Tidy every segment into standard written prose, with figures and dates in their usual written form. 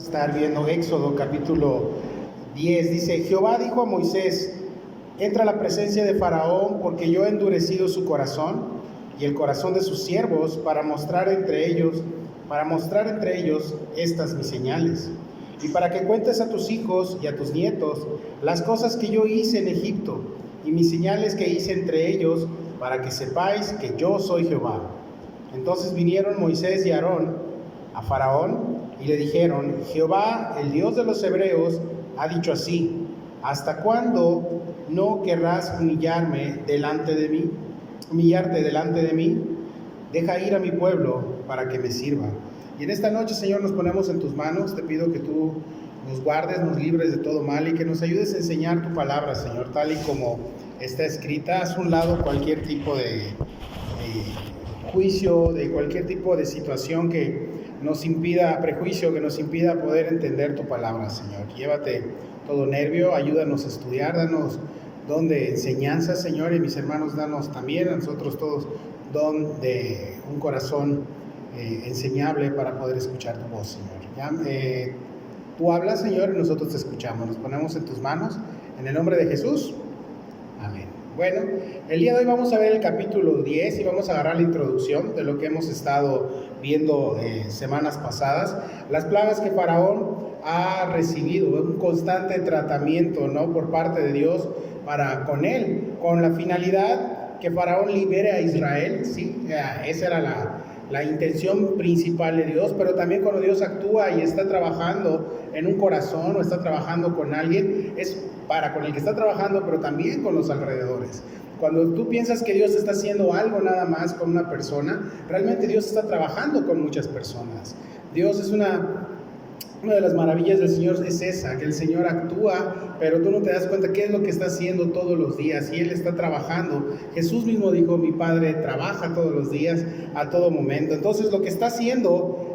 Estar viendo Éxodo capítulo 10, dice: Jehová dijo a Moisés: entra a la presencia de Faraón, porque yo he endurecido su corazón y el corazón de sus siervos para mostrar entre ellos estas mis señales, y para que cuentes a tus hijos y a tus nietos las cosas que yo hice en Egipto y mis señales que hice entre ellos, para que sepáis que yo soy Jehová. Entonces vinieron Moisés y Aarón a Faraón y le dijeron: Jehová, el Dios de los hebreos, ha dicho así: ¿hasta cuándo no querrás humillarte delante de mí? Deja ir a mi pueblo para que me sirva. Y en esta noche, Señor, nos ponemos en tus manos. Te pido que tú nos guardes, nos libres de todo mal y que nos ayudes a enseñar tu palabra, Señor, tal y como está escrita. Haz un lado cualquier tipo de juicio, de cualquier tipo de situación que nos impida, prejuicio que nos impida poder entender tu palabra, Señor. Llévate todo nervio, ayúdanos a estudiar, danos don de enseñanza, Señor, y mis hermanos, danos también a nosotros todos don de un corazón enseñable para poder escuchar tu voz, Señor. Tú hablas, Señor, y nosotros te escuchamos. Nos ponemos en tus manos, en el nombre de Jesús. Amén. Bueno, el día de hoy vamos a ver el capítulo 10 y vamos a agarrar la introducción de lo que hemos estado viendo semanas pasadas. Las plagas que Faraón ha recibido, un constante tratamiento, ¿no?, por parte de Dios para con él, con la finalidad que Faraón libere a Israel, ¿sí? Esa era la intención principal de Dios, pero también cuando Dios actúa y está trabajando en un corazón o está trabajando con alguien, es para con el que está trabajando, pero también con los alrededores. Cuando tú piensas que Dios está haciendo algo nada más con una persona, realmente Dios está trabajando con muchas personas. Dios es una de las maravillas del Señor es esa, que el Señor actúa, pero tú no te das cuenta qué es lo que está haciendo todos los días, y Él está trabajando. Jesús mismo dijo: mi Padre trabaja todos los días, a todo momento. Entonces lo que está haciendo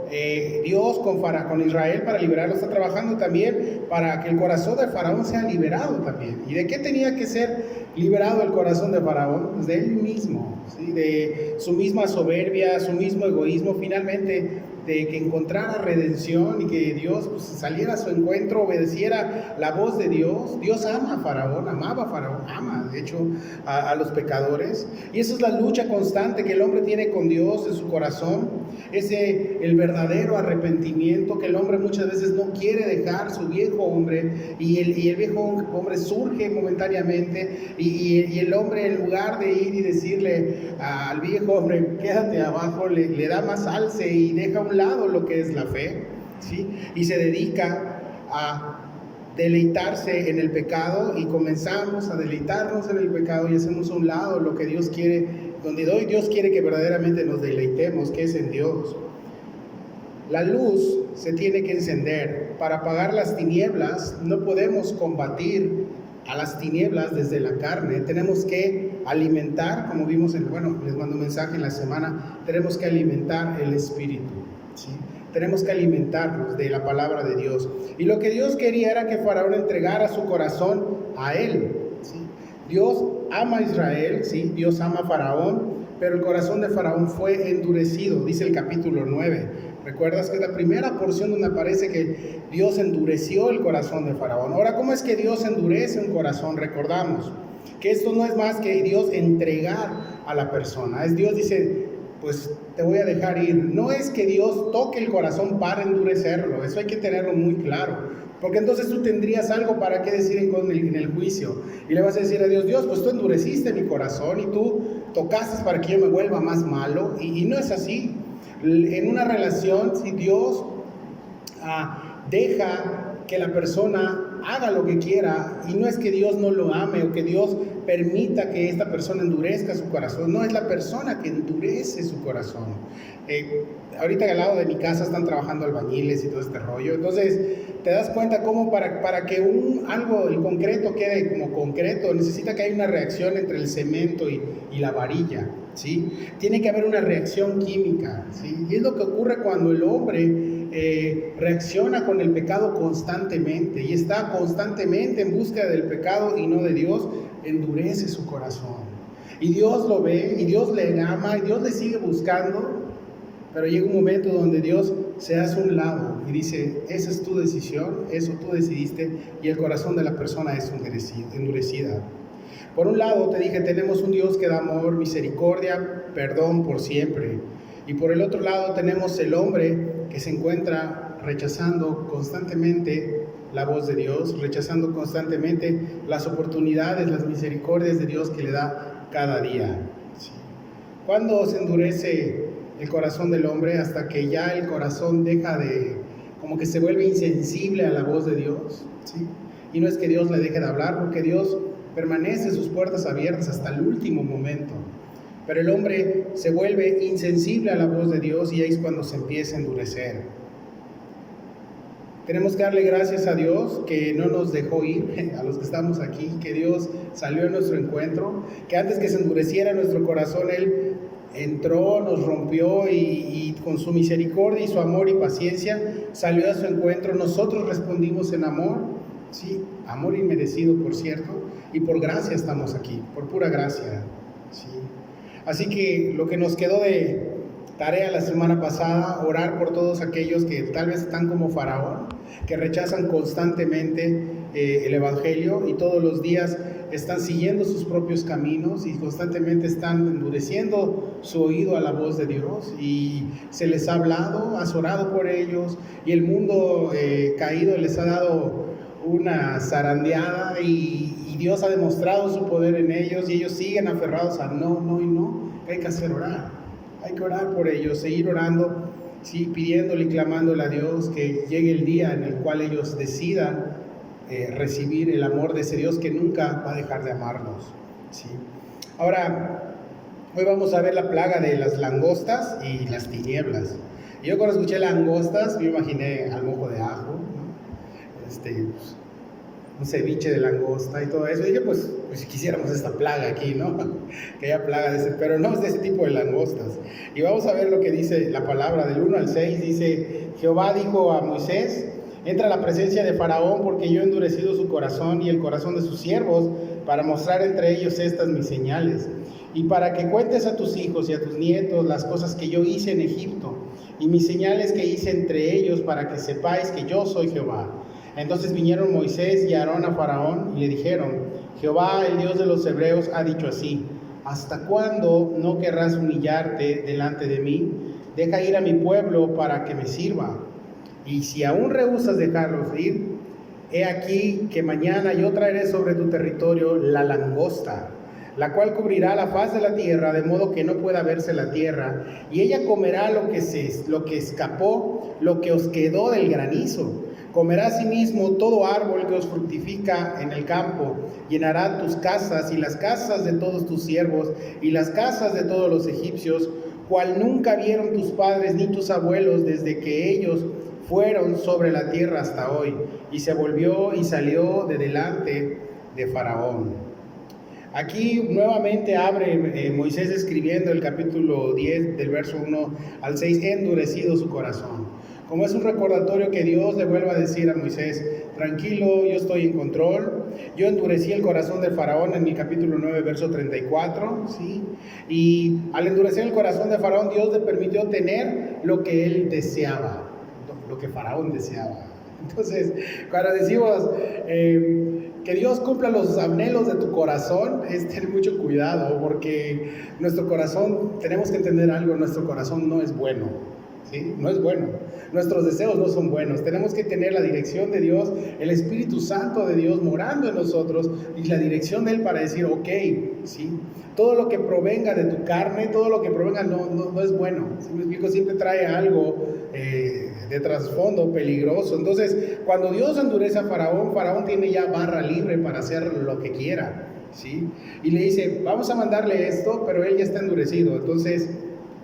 Dios con Israel para liberarlo, está trabajando también para que el corazón de Faraón sea liberado también. ¿Y de qué tenía que ser liberado el corazón de Faraón? Pues de él mismo, ¿sí? De su misma soberbia, su mismo egoísmo, finalmente de que encontrara redención y que Dios saliera a su encuentro, obedeciera la voz de Dios. Dios ama a Faraón, amaba a Faraón, ama de hecho a los pecadores, y esa es la lucha constante que el hombre tiene con Dios en su corazón, el verdadero arrepentimiento, que el hombre muchas veces no quiere dejar su viejo hombre, y el viejo hombre surge momentáneamente, y el hombre, en lugar de ir y decirle al viejo hombre: quédate abajo, le da más alce y deja a un lado lo que es la fe, ¿sí? Y se dedica a deleitarse en el pecado, y comenzamos a deleitarnos en el pecado y hacemos a un lado lo que Dios quiere, donde hoy Dios quiere que verdaderamente nos deleitemos, que es en Dios. La luz se tiene que encender. Para apagar las tinieblas no podemos combatir a las tinieblas desde la carne. Tenemos que alimentar, como vimos les mando un mensaje en la semana, tenemos que alimentar el espíritu, ¿sí? Tenemos que alimentarnos de la palabra de Dios. Y lo que Dios quería era que Faraón entregara su corazón a él, ¿sí? Dios ama a Israel, ¿sí? Dios ama a Faraón, pero el corazón de Faraón fue endurecido, dice el capítulo 9. ¿Recuerdas que es la primera porción donde aparece que Dios endureció el corazón de Faraón? Ahora, ¿cómo es que Dios endurece un corazón? Recordamos que esto no es más que Dios entregar a la persona. Es Dios dice: pues te voy a dejar ir. No es que Dios toque el corazón para endurecerlo. Eso hay que tenerlo muy claro, porque entonces tú tendrías algo para qué decir en el juicio, y le vas a decir a Dios: Dios, pues tú endureciste mi corazón y tú tocaste para que yo me vuelva más malo, y no es así. En una relación, si Dios deja que la persona haga lo que quiera, y no es que Dios no lo ame o que Dios permita que esta persona endurezca su corazón, no, es la persona que endurece su corazón. Ahorita al lado de mi casa están trabajando albañiles y todo este rollo, entonces te das cuenta cómo para que el concreto quede como concreto, necesita que haya una reacción entre el cemento y la varilla, ¿sí? Tiene que haber una reacción química, ¿sí? Y es lo que ocurre cuando el hombre reacciona con el pecado constantemente y está constantemente en búsqueda del pecado y no de Dios. Endurece su corazón, y Dios lo ve, y Dios le ama, y Dios le sigue buscando, pero llega un momento donde Dios se hace a un lado y dice, esa es tu decisión, eso tú decidiste, y el corazón de la persona es endurecida. Por un lado te dije, tenemos un Dios que da amor, misericordia, perdón por siempre. Y por el otro lado tenemos el hombre que se encuentra rechazando constantemente la voz de Dios, rechazando constantemente las oportunidades, las misericordias de Dios que le da cada día. ¿Sí? ¿Cuándo se endurece el corazón del hombre? Hasta que ya el corazón deja de, como que se vuelve insensible a la voz de Dios. ¿Sí? Y no es que Dios le deje de hablar, porque Dios permanece sus puertas abiertas hasta el último momento. Pero el hombre se vuelve insensible a la voz de Dios y ahí es cuando se empieza a endurecer. Tenemos que darle gracias a Dios que no nos dejó ir, a los que estamos aquí, que Dios salió a nuestro encuentro, que antes que se endureciera nuestro corazón, Él entró, nos rompió y con su misericordia y su amor y paciencia salió a su encuentro. Nosotros respondimos en amor, sí, amor inmerecido, por cierto, y por gracia estamos aquí, por pura gracia, sí. Así que lo que nos quedó de tarea la semana pasada, orar por todos aquellos que tal vez están como Faraón, que rechazan constantemente el Evangelio y todos los días están siguiendo sus propios caminos y constantemente están endureciendo su oído a la voz de Dios, y se les ha hablado, has orado por ellos, y el mundo caído les ha dado una zarandeada y Dios ha demostrado su poder en ellos, y ellos siguen aferrados a no, no y no. Hay que hacer orar, hay que orar por ellos, seguir orando, sí, pidiéndole y clamándole a Dios que llegue el día en el cual ellos decidan recibir el amor de ese Dios que nunca va a dejar de amarnos, ¿sí? Ahora, hoy vamos a ver la plaga de las langostas y las tinieblas. Y yo cuando escuché langostas, me imaginé al mojo de ajo, ¿no? Un ceviche de langosta y todo eso. Y dije, pues si quisiéramos esta plaga aquí, ¿no? Que haya plaga de ese, pero no es de ese tipo de langostas. Y vamos a ver lo que dice la palabra del 1 al 6. Dice, Jehová dijo a Moisés, entra a la presencia de Faraón, porque yo he endurecido su corazón y el corazón de sus siervos, para mostrar entre ellos estas mis señales, y para que cuentes a tus hijos y a tus nietos las cosas que yo hice en Egipto, y mis señales que hice entre ellos, para que sepáis que yo soy Jehová. Entonces vinieron Moisés y Aarón a Faraón y le dijeron, Jehová, el Dios de los hebreos, ha dicho así, ¿hasta cuándo no querrás humillarte delante de mí? Deja ir a mi pueblo para que me sirva. Y si aún rehusas dejarlos ir, he aquí que mañana yo traeré sobre tu territorio la langosta, la cual cubrirá la faz de la tierra, de modo que no pueda verse la tierra, y ella comerá lo que escapó, lo que os quedó del granizo. Comerá asimismo todo árbol que os fructifica en el campo, llenará tus casas y las casas de todos tus siervos y las casas de todos los egipcios, cual nunca vieron tus padres ni tus abuelos desde que ellos fueron sobre la tierra hasta hoy. Y se volvió y salió de delante de Faraón. Aquí nuevamente abre Moisés escribiendo el capítulo 10 del verso 1 al 6, endurecido su corazón. Como es un recordatorio que Dios le vuelva a decir a Moisés, tranquilo, yo estoy en control. Yo endurecí el corazón de Faraón en el capítulo 9, verso 34, ¿sí? Y al endurecer el corazón de Faraón, Dios le permitió tener lo que él deseaba, lo que Faraón deseaba. Entonces, cuando decimos que Dios cumpla los anhelos de tu corazón, es tener mucho cuidado, porque nuestro corazón, tenemos que entender algo, nuestro corazón no es bueno. ¿Sí? No es bueno, nuestros deseos no son buenos. Tenemos que tener la dirección de Dios, el Espíritu Santo de Dios morando en nosotros y la dirección de Él para decir, ok, ¿sí? Todo lo que provenga de tu carne, todo lo que provenga no es bueno. ¿Sí? Me explico, siempre trae algo de trasfondo peligroso. Entonces, cuando Dios endurece a Faraón, Faraón tiene ya barra libre para hacer lo que quiera, ¿sí? Y le dice, vamos a mandarle esto, pero él ya está endurecido. Entonces,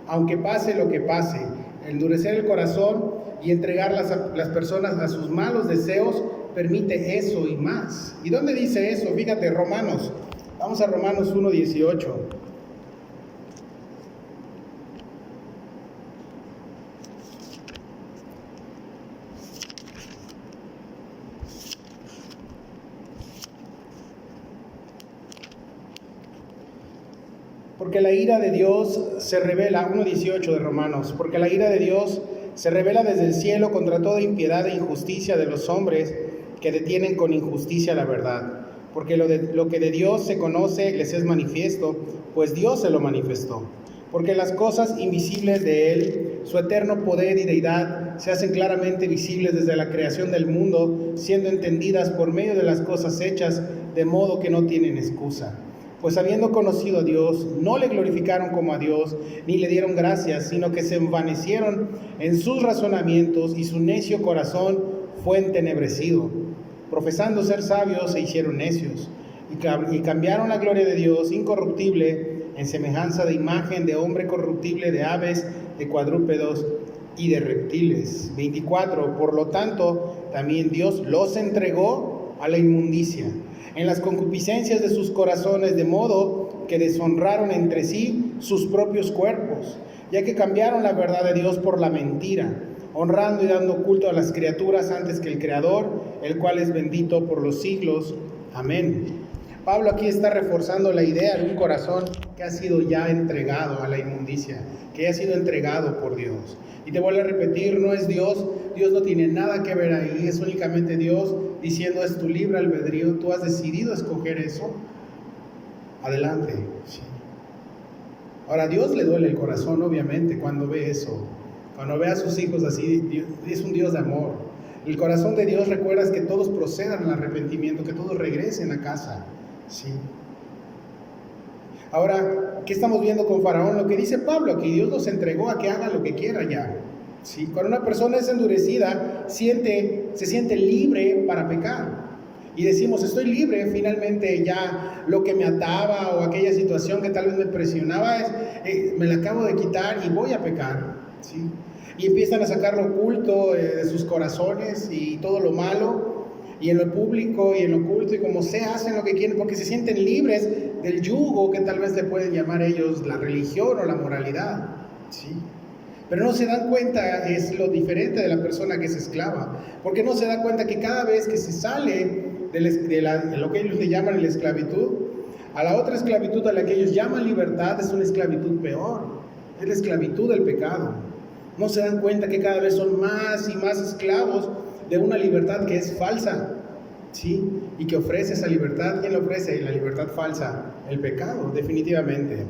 aunque pase lo que pase, endurecer el corazón y entregar las personas a sus malos deseos permite eso y más. ¿Y dónde dice eso? Fíjate, Romanos. Vamos a Romanos 1:18. Porque la ira de Dios se revela, 1:18 de Romanos, porque la ira de Dios se revela desde el cielo contra toda impiedad e injusticia de los hombres que detienen con injusticia la verdad. Porque lo que de Dios se conoce les es manifiesto, pues Dios se lo manifestó. Porque las cosas invisibles de Él, su eterno poder y deidad, se hacen claramente visibles desde la creación del mundo, siendo entendidas por medio de las cosas hechas, de modo que no tienen excusa. Pues habiendo conocido a Dios, no le glorificaron como a Dios, ni le dieron gracias, sino que se envanecieron en sus razonamientos, y su necio corazón fue entenebrecido. Profesando ser sabios, se hicieron necios, y cambiaron la gloria de Dios incorruptible en semejanza de imagen de hombre corruptible, de aves, de cuadrúpedos y de reptiles. 24. Por lo tanto, también Dios los entregó a la inmundicia en las concupiscencias de sus corazones, de modo que deshonraron entre sí sus propios cuerpos, ya que cambiaron la verdad de Dios por la mentira, honrando y dando culto a las criaturas antes que el Creador, el cual es bendito por los siglos. Amén. Pablo aquí está reforzando la idea de un corazón que ha sido ya entregado a la inmundicia, que ha sido entregado por Dios. Y te vuelvo a repetir, no es Dios no tiene nada que ver ahí, es únicamente Dios diciendo es tu libre albedrío, tú has decidido escoger eso, adelante. Sí. Ahora, a Dios le duele el corazón, obviamente, cuando ve eso, cuando ve a sus hijos así. Dios es un Dios de amor. El corazón de Dios, recuerdas, que todos procedan al arrepentimiento, que todos regresen a casa. Sí. Ahora, ¿qué estamos viendo con Faraón? Lo que dice Pablo aquí, Dios los entregó a que hagan lo que quiera ya. ¿Sí? Cuando una persona es endurecida, se siente libre para pecar. Y decimos, estoy libre, finalmente ya lo que me ataba o aquella situación que tal vez me presionaba, me la acabo de quitar y voy a pecar. ¿Sí? Y empiezan a sacar lo oculto de sus corazones y todo lo malo, y en lo público y en lo oculto, y como sea, hacen lo que quieren porque se sienten libres del yugo que tal vez le pueden llamar ellos la religión o la moralidad. ¿Sí? Pero no se dan cuenta, es lo diferente de la persona que es esclava, porque no se da cuenta que cada vez que se sale de lo que ellos le llaman la esclavitud, a la otra esclavitud a la que ellos llaman libertad, es una esclavitud peor, es la esclavitud del pecado. No se dan cuenta que cada vez son más y más esclavos de una libertad que es falsa, ¿sí? Y que ofrece esa libertad. ¿Quién la ofrece? La libertad falsa, el pecado, definitivamente.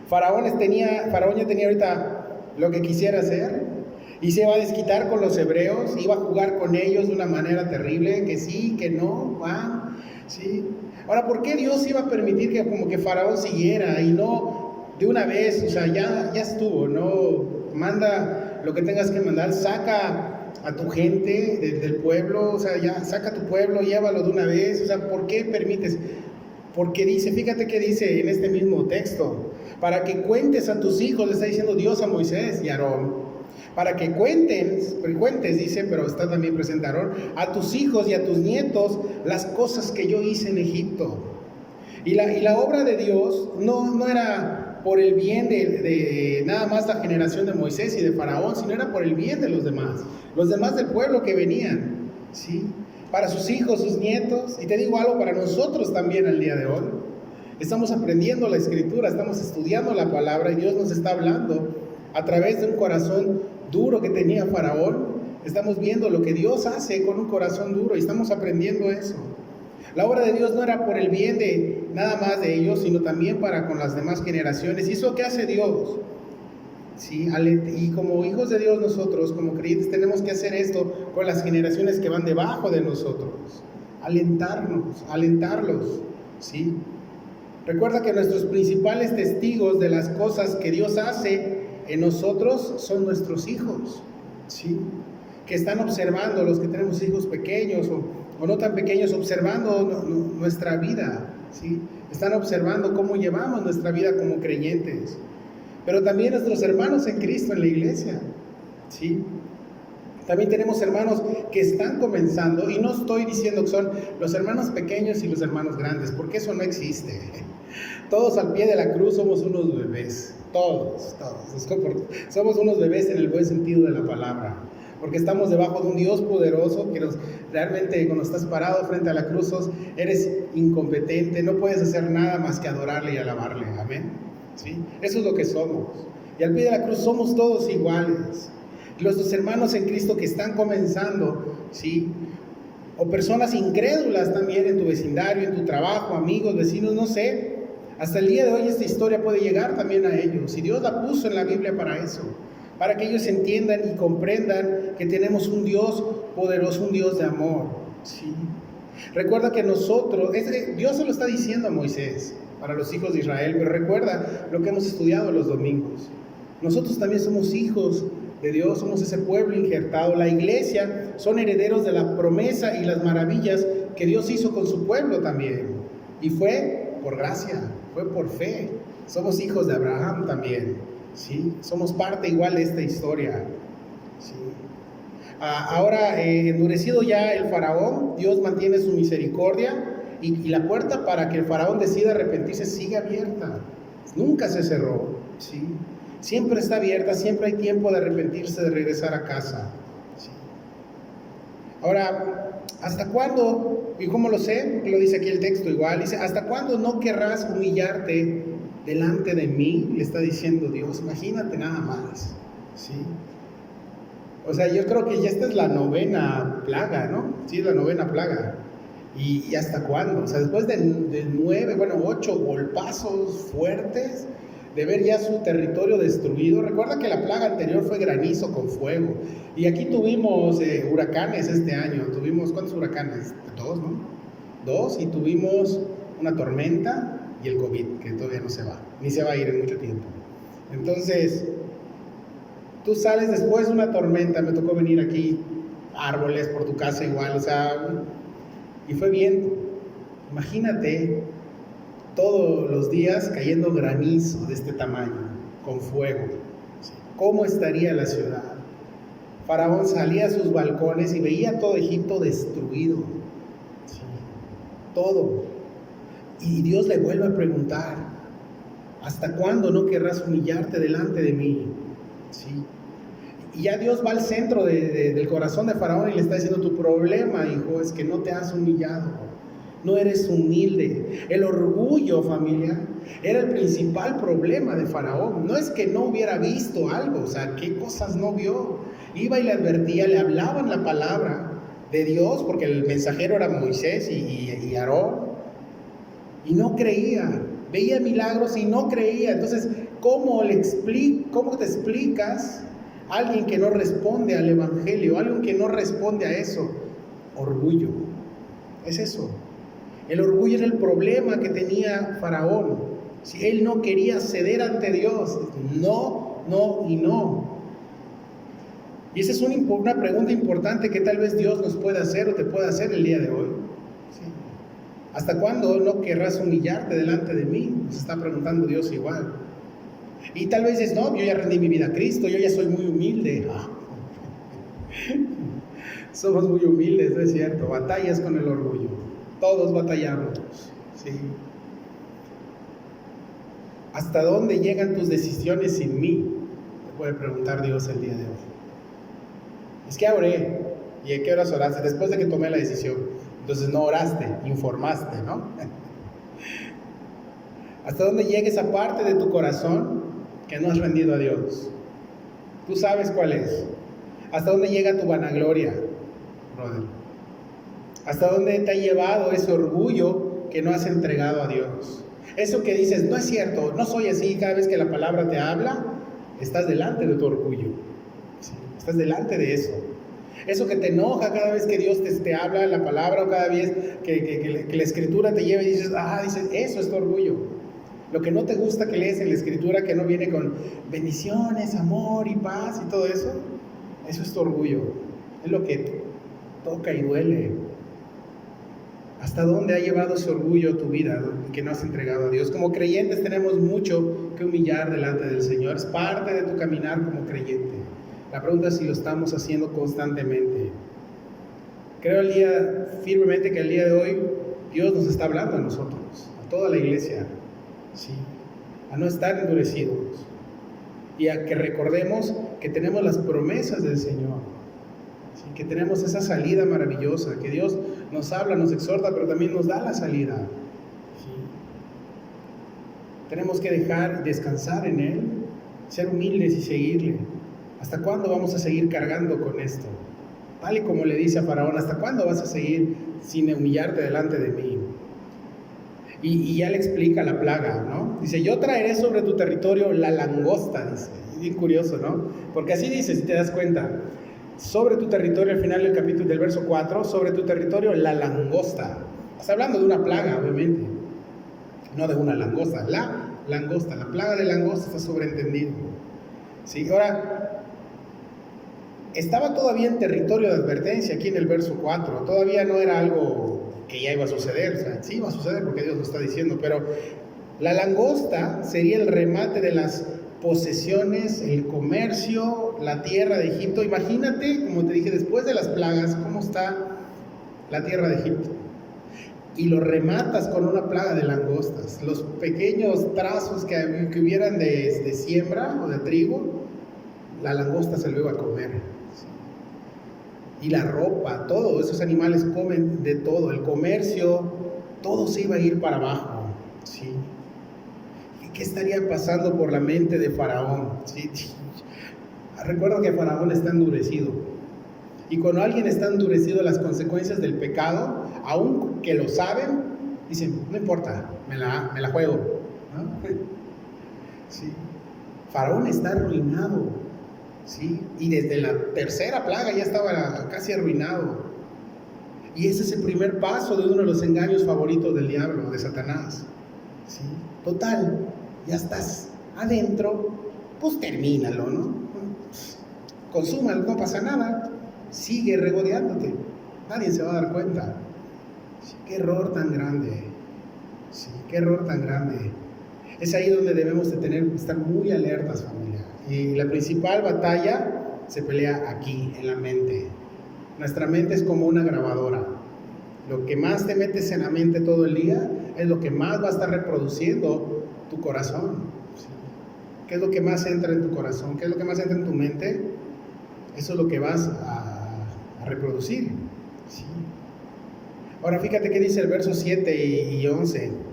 Faraón ya tenía ahorita lo que quisiera hacer, y se iba a desquitar con los hebreos, iba a jugar con ellos de una manera terrible, que sí, que no, va, ¿sí? Ahora, ¿por qué Dios iba a permitir que como que Faraón siguiera y no de una vez? O sea, ya estuvo, no, manda lo que tengas que mandar, saca a tu gente del pueblo, o sea, ya saca a tu pueblo, llévalo de una vez. O sea, ¿por qué permites? Porque dice, fíjate que dice en este mismo texto, para que cuentes a tus hijos, le está diciendo Dios a Moisés y a Aarón, para que cuentes, dice, pero está también presente Aarón, a tus hijos y a tus nietos las cosas que yo hice en Egipto. Y la obra de Dios no era por el bien de nada más la generación de Moisés y de Faraón, sino era por el bien de los demás del pueblo que venían, ¿sí? Para sus hijos, sus nietos, y te digo algo, para nosotros también al día de hoy. Estamos aprendiendo la Escritura, estamos estudiando la palabra, y Dios nos está hablando a través de un corazón duro que tenía Faraón. Estamos viendo lo que Dios hace con un corazón duro y estamos aprendiendo eso. La obra de Dios no era por el bien de nada más de ellos, sino también para con las demás generaciones. ¿Y eso qué hace Dios? Sí, y como hijos de Dios nosotros, como creyentes, tenemos que hacer esto con las generaciones que van debajo de nosotros. Alentarlos, ¿sí? Recuerda que nuestros principales testigos de las cosas que Dios hace en nosotros son nuestros hijos, ¿sí? Que están observando, los que tenemos hijos pequeños o no tan pequeños, observando nuestra vida, ¿sí? Están observando cómo llevamos nuestra vida como creyentes. Pero también nuestros hermanos en Cristo en la iglesia, ¿sí? También tenemos hermanos que están comenzando, y no estoy diciendo que son los hermanos pequeños y los hermanos grandes, porque eso no existe. Todos al pie de la cruz somos unos bebés, todos. Somos unos bebés en el buen sentido de la palabra, porque estamos debajo de un Dios poderoso que realmente cuando estás parado frente a la cruz eres incompetente, no puedes hacer nada más que adorarle y alabarle, amén. ¿Sí? Eso es lo que somos. Y al pie de la cruz somos todos iguales. Los hermanos en Cristo que están comenzando, ¿sí? O personas incrédulas también en tu vecindario, en tu trabajo, amigos, vecinos, no sé. Hasta el día de hoy esta historia puede llegar también a ellos. Y Dios la puso en la Biblia para eso. Para que ellos entiendan y comprendan que tenemos un Dios poderoso, un Dios de amor, ¿sí? Recuerda que nosotros, Dios se lo está diciendo a Moisés para los hijos de Israel, pero recuerda lo que hemos estudiado los domingos. Nosotros también somos hijos de Dios, somos ese pueblo injertado. La iglesia son herederos de la promesa y las maravillas que Dios hizo con su pueblo también. Y fue por gracia, fue por fe. Somos hijos de Abraham también, ¿sí? Somos parte igual de esta historia, ¿sí? Ahora, endurecido ya el faraón, Dios mantiene su misericordia y la puerta para que el faraón decida arrepentirse sigue abierta. Nunca se cerró, ¿sí? Siempre está abierta, siempre hay tiempo de arrepentirse, de regresar a casa, ¿sí? Ahora, ¿hasta cuándo? ¿Y cómo lo sé? Porque lo dice aquí el texto igual. Dice, ¿hasta cuándo no querrás humillarte delante de mí? Le está diciendo Dios. Imagínate nada más, ¿sí? O sea, yo creo que ya esta es la 9ª plaga, ¿no? Sí, la 9ª plaga. ¿Y hasta cuándo? O sea, después de 8 golpazos fuertes, de ver ya su territorio destruido. Recuerda que la plaga anterior fue granizo con fuego. Y aquí tuvimos huracanes este año. ¿Cuántos huracanes? 2, ¿no? 2, y tuvimos una tormenta y el COVID, que todavía no se va, ni se va a ir en mucho tiempo. Entonces, tú sales después de una tormenta, me tocó venir aquí, árboles por tu casa igual, o sea, y fue viento. Imagínate todos los días cayendo granizo de este tamaño, con fuego. ¿Cómo estaría la ciudad? Faraón salía a sus balcones y veía todo Egipto destruido. Sí, todo. Y Dios le vuelve a preguntar, ¿hasta cuándo no querrás humillarte delante de mí? Sí. Y ya Dios va al centro del corazón de Faraón y le está diciendo, tu problema, hijo, es que no te has humillado. No eres humilde. El orgullo, familia, era el principal problema de Faraón. No es que no hubiera visto algo, o sea, ¿qué cosas no vio? Iba y le advertía, le hablaban la palabra de Dios, porque el mensajero era Moisés y Aarón, y no creía. Veía milagros y no creía. Entonces, ¿cómo te explicas a alguien que no responde al evangelio, alguien que no responde a eso? Orgullo. Es eso. El orgullo era el problema que tenía Faraón. Si él no quería ceder ante Dios, no, no y no. Y esa es una pregunta importante que tal vez Dios nos pueda hacer o te pueda hacer el día de hoy. ¿Sí? ¿Hasta cuándo no querrás humillarte delante de mí? Nos está preguntando Dios igual. Y tal vez dices, no, yo ya rendí mi vida a Cristo, yo ya soy muy humilde. Somos muy humildes, no es cierto. Batallas con el orgullo. Todos batallamos, ¿sí? ¿Hasta dónde llegan tus decisiones sin mí? Te puede preguntar Dios el día de hoy. Es que oré. ¿Y a qué horas oraste? Después de que tomé la decisión. Entonces no oraste, informaste, ¿no? ¿Hasta dónde llega esa parte de tu corazón que no has rendido a Dios? Tú sabes cuál es. ¿Hasta dónde llega tu vanagloria, brother? ¿Hasta dónde te ha llevado ese orgullo que no has entregado a Dios? Eso que dices, no es cierto, no soy así, cada vez que la palabra te habla, estás delante de tu orgullo. ¿Sí? Estás delante de eso. Eso que te enoja cada vez que Dios te habla la palabra, o cada vez que la escritura te lleva y dices, eso es tu orgullo. Lo que no te gusta que lees en la escritura, que no viene con bendiciones, amor y paz y todo eso, eso es tu orgullo. Es lo que toca y duele. ¿Hasta dónde ha llevado ese orgullo tu vida que no has entregado a Dios? Como creyentes tenemos mucho que humillar delante del Señor. Es parte de tu caminar como creyente. La pregunta es si lo estamos haciendo constantemente. Creo firmemente que el día de hoy Dios nos está hablando a nosotros, a toda la iglesia, ¿sí? A no estar endurecidos y a que recordemos que tenemos las promesas del Señor, ¿sí? Que tenemos esa salida maravillosa, que Dios nos habla, nos exhorta, pero también nos da la salida, ¿sí? Tenemos que descansar en Él, ser humildes y seguirle. ¿Hasta cuándo vamos a seguir cargando con esto? Tal y como le dice a Faraón, ¿hasta cuándo vas a seguir sin humillarte delante de mí? Y ya le explica la plaga, ¿no? Dice, yo traeré sobre tu territorio la langosta, dice. Bien curioso, ¿no? Porque así dice, si te das cuenta, sobre tu territorio, al final del capítulo, del verso 4, sobre tu territorio la langosta. Está hablando de una plaga, obviamente, no de una langosta. La langosta, la plaga de langosta está sobreentendido. ¿Sí? Ahora, estaba todavía en territorio de advertencia aquí en el verso 4, todavía no era algo que ya iba a suceder, o sea, sí iba a suceder porque Dios lo está diciendo, pero la langosta sería el remate de las posesiones, el comercio, la tierra de Egipto. Imagínate, como te dije, después de las plagas, cómo está la tierra de Egipto. Y lo rematas con una plaga de langostas. Los pequeños trazos que hubieran de siembra o de trigo, la langosta se lo iba a comer. Y la ropa, todo, esos animales comen de todo, el comercio, todo se iba a ir para abajo, ¿sí? ¿Qué estaría pasando por la mente de Faraón? ¿Sí? Recuerdo que Faraón está endurecido, y cuando alguien está endurecido, las consecuencias del pecado, aun que lo saben, dicen, no importa, me la juego, ¿no? ¿Sí? Faraón está arruinado. ¿Sí? Y desde la tercera plaga ya estaba casi arruinado. Y ese es el primer paso de uno de los engaños favoritos del diablo, de Satanás. ¿Sí? Total, ya estás adentro, pues termínalo, ¿no? Consúmalo, no pasa nada. Sigue regodeándote, nadie se va a dar cuenta. ¿Sí? Qué error tan grande. ¿Sí? Qué error tan grande. Es ahí donde debemos de estar muy alertas, familia. Y la principal batalla se pelea aquí, en la mente. Nuestra mente es como una grabadora. Lo que más te metes en la mente todo el día es lo que más va a estar reproduciendo tu corazón. ¿Sí? ¿Qué es lo que más entra en tu corazón? ¿Qué es lo que más entra en tu mente? Eso es lo que vas a reproducir. ¿Sí? Ahora fíjate qué dice el verso 7 y 11.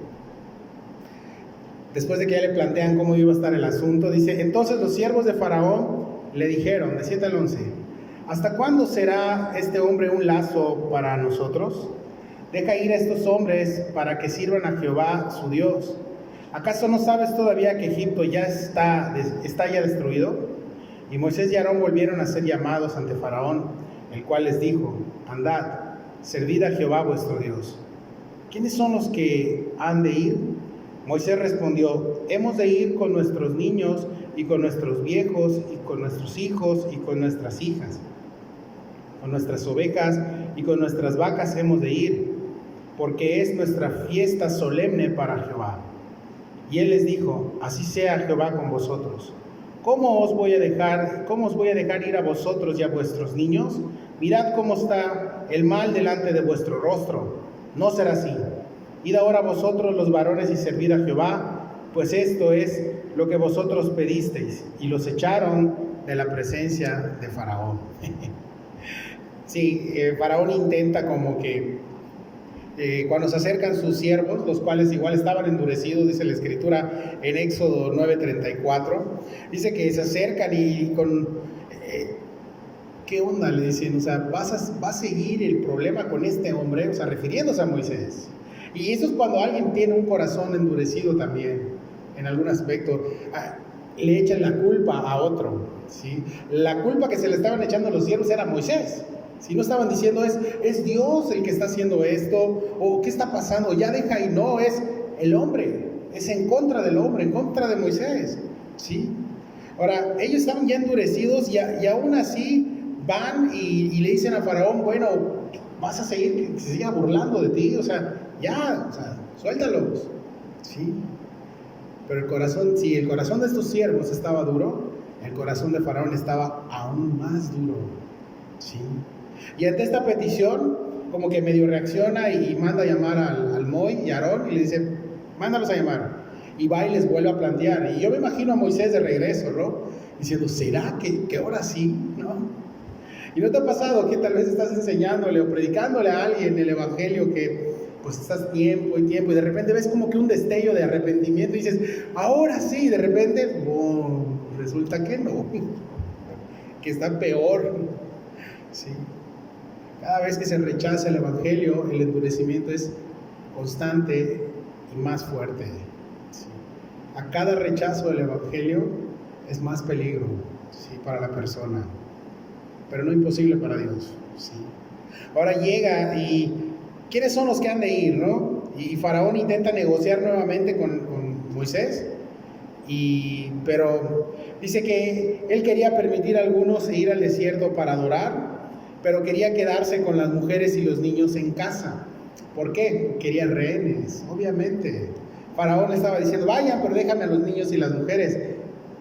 Después de que ya le plantean cómo iba a estar el asunto, dice, entonces los siervos de Faraón le dijeron, de 7 al 11, ¿hasta cuándo será este hombre un lazo para nosotros? Deja ir a estos hombres para que sirvan a Jehová su Dios. ¿Acaso no sabes todavía que Egipto ya está ya destruido? Y Moisés y Aarón volvieron a ser llamados ante Faraón, el cual les dijo, andad, servid a Jehová vuestro Dios. ¿Quiénes son los que han de ir? Moisés respondió, hemos de ir con nuestros niños y con nuestros viejos y con nuestros hijos y con nuestras hijas. Con nuestras ovejas y con nuestras vacas hemos de ir, porque es nuestra fiesta solemne para Jehová. Y él les dijo, así sea Jehová con vosotros. ¿Cómo os voy a dejar ir a vosotros y a vuestros niños? Mirad cómo está el mal delante de vuestro rostro. No será así. Id ahora vosotros los varones y servid a Jehová, pues esto es lo que vosotros pedisteis. Y los echaron de la presencia de Faraón. Sí, Faraón intenta como que cuando se acercan sus siervos, los cuales igual estaban endurecidos, dice la escritura en Éxodo 9:34, dice que se acercan y con... ¿qué onda? Le dicen, o sea, ¿vas a seguir el problema con este hombre? O sea, refiriéndose a Moisés. Y eso es cuando alguien tiene un corazón endurecido también, en algún aspecto, le echan la culpa a otro, ¿sí? La culpa que se le estaban echando a los siervos era Moisés. Si no estaban diciendo es Dios el que está haciendo esto, o qué está pasando, ya deja, y no, es el hombre, es en contra del hombre, en contra de Moisés, ¿sí? Ahora, ellos estaban ya endurecidos y aún así van y le dicen a Faraón, bueno, vas a seguir, que se siga burlando de ti, o sea, suéltalos, ¿sí? Pero el corazón de estos siervos estaba duro, el corazón de Faraón estaba aún más duro, ¿sí? Y ante esta petición, como que medio reacciona y manda a llamar al Moy y a Aarón y le dice, mándalos a llamar. Y va y les vuelve a plantear. Y yo me imagino a Moisés de regreso, ¿no? Diciendo, ¿será que ahora sí? ¿No? ¿Y no te ha pasado que tal vez estás enseñándole o predicándole a alguien el evangelio que pues estás tiempo y tiempo y de repente ves como que un destello de arrepentimiento y dices, ahora sí, de repente, ¡boom! resulta que no, que está peor. ¿Sí? Cada vez que se rechaza el Evangelio, el endurecimiento es constante y más fuerte. ¿Sí? A cada rechazo del Evangelio es más peligro, ¿sí?, para la persona, pero no imposible para Dios. ¿Sí? Ahora llega y ¿quiénes son los que han de ir, no? Y Faraón intenta negociar nuevamente con Moisés, pero dice que él quería permitir a algunos ir al desierto para adorar, pero quería quedarse con las mujeres y los niños en casa. ¿Por qué? Querían rehenes, obviamente. Faraón estaba diciendo, vayan, pero déjame a los niños y las mujeres,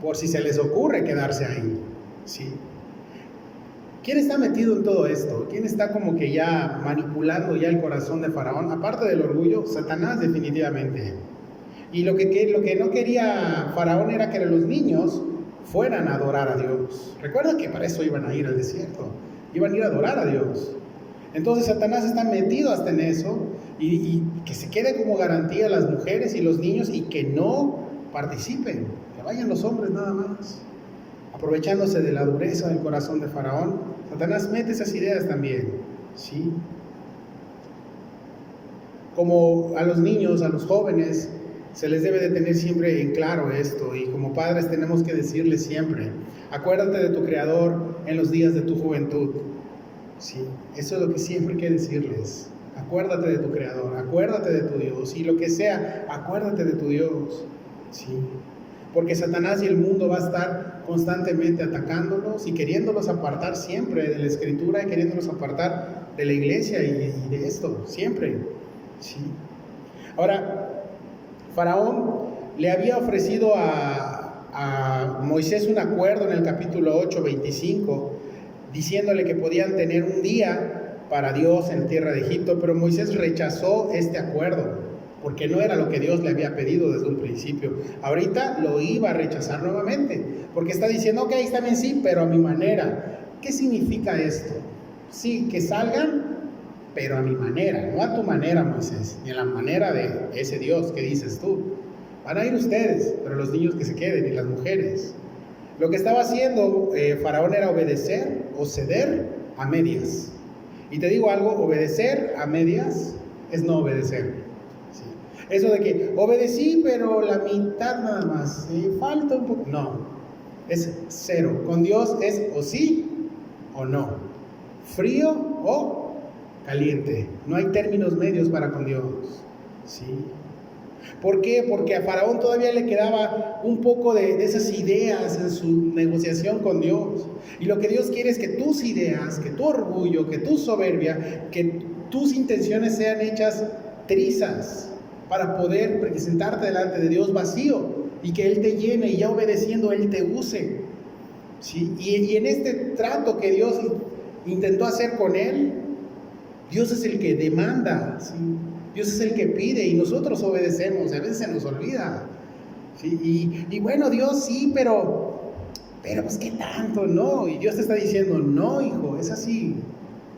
por si se les ocurre quedarse ahí. ¿Sí? ¿Quién está metido en todo esto? ¿Quién está como que ya manipulando ya el corazón de Faraón? Aparte del orgullo, Satanás definitivamente. Y lo que no quería Faraón era que los niños fueran a adorar a Dios. Recuerda que para eso iban a ir al desierto, iban a ir a adorar a Dios. Entonces Satanás está metido hasta en eso, y que se quede como garantía las mujeres y los niños y que no participen, que vayan los hombres nada más. Aprovechándose de la dureza del corazón de Faraón, Satanás mete esas ideas también, ¿sí? Como a los niños, a los jóvenes, se les debe de tener siempre en claro esto, y como padres tenemos que decirles siempre, acuérdate de tu Creador en los días de tu juventud. ¿Sí? Eso es lo que siempre hay que decirles. Acuérdate de tu Creador, acuérdate de tu Dios, y lo que sea, acuérdate de tu Dios. ¿Sí? Porque Satanás y el mundo va a estar constantemente atacándolos y queriéndolos apartar siempre de la Escritura y queriéndolos apartar de la iglesia y de esto, siempre. ¿Sí? Ahora, Faraón le había ofrecido a Moisés un acuerdo en el capítulo 8, 25, diciéndole que podían tener un día para Dios en tierra de Egipto, pero Moisés rechazó este acuerdo, porque no era lo que Dios le había pedido desde un principio. Ahorita lo iba a rechazar nuevamente, porque está diciendo, ok, está bien, sí, pero a mi manera. ¿Qué significa esto? Sí, que salgan, pero a mi manera, no a tu manera, Moisés, ni a la manera de ese Dios que dices tú. Van a ir ustedes, pero los niños que se queden y las mujeres. Lo que estaba haciendo Faraón era obedecer o ceder a medias. Y te digo algo, obedecer a medias es no obedecer. ¿Sí? Eso de que obedecí, pero la mitad nada más, falta un poco. No, es cero. Con Dios es o sí o no, frío o caliente. No hay términos medios para con Dios. ¿Sí? ¿Por qué? Porque a Faraón todavía le quedaba un poco de esas ideas en su negociación con Dios. Y lo que Dios quiere es que tus ideas, que tu orgullo, que tu soberbia, que tus intenciones sean hechas trizas para poder presentarte delante de Dios vacío y que Él te llene y ya obedeciendo Él te use. ¿Sí? Y en este trato que Dios intentó hacer con él, Dios es el que demanda, ¿sí? Dios es el que pide y nosotros obedecemos, a veces se nos olvida. ¿Sí? Y bueno, Dios sí, pero pues qué tanto, no. Y Dios te está diciendo, no, hijo, es así.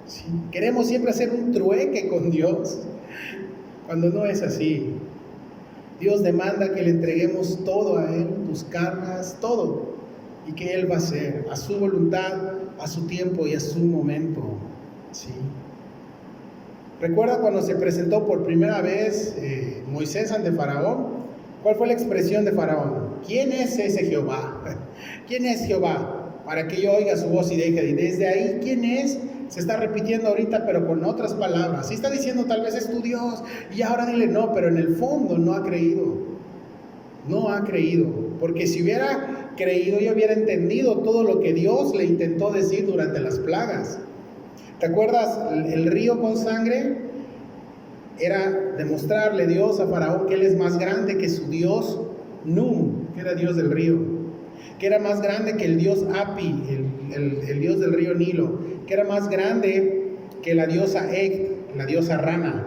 ¿Sí? Queremos siempre hacer un trueque con Dios, cuando no es así. Dios demanda que le entreguemos todo a Él, tus cargas, todo, y que Él va a hacer a su voluntad, a su tiempo y a su momento. ¿Sí? ¿Recuerda cuando se presentó por primera vez Moisés ante Faraón? ¿Cuál fue la expresión de Faraón? ¿Quién es ese Jehová? ¿Quién es Jehová? Para que yo oiga su voz y deje. Y desde ahí, ¿quién es? Se está repitiendo ahorita, pero con otras palabras. Sí está diciendo, tal vez es tu Dios, y ahora dile no, pero en el fondo no ha creído. No ha creído. Porque si hubiera creído, ya hubiera entendido todo lo que Dios le intentó decir durante las plagas. ¿Te acuerdas? El río con sangre era demostrarle Dios a Faraón que Él es más grande que su Dios Num, que era Dios del río, que era más grande que el Dios Api, el Dios del río Nilo, que era más grande que la diosa Ek, la diosa rana,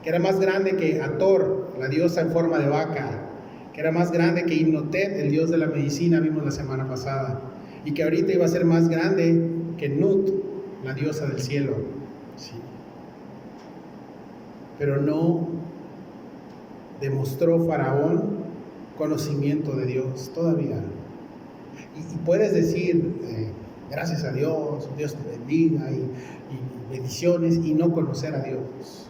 que era más grande que Hathor, la diosa en forma de vaca, que era más grande que Imhotep, el dios de la medicina, vimos la semana pasada, y que ahorita iba a ser más grande que Nut, la diosa del cielo. ¿Sí? Pero no demostró Faraón conocimiento de Dios todavía. Y puedes decir, gracias a Dios, Dios te bendiga y bendiciones, y no conocer a Dios.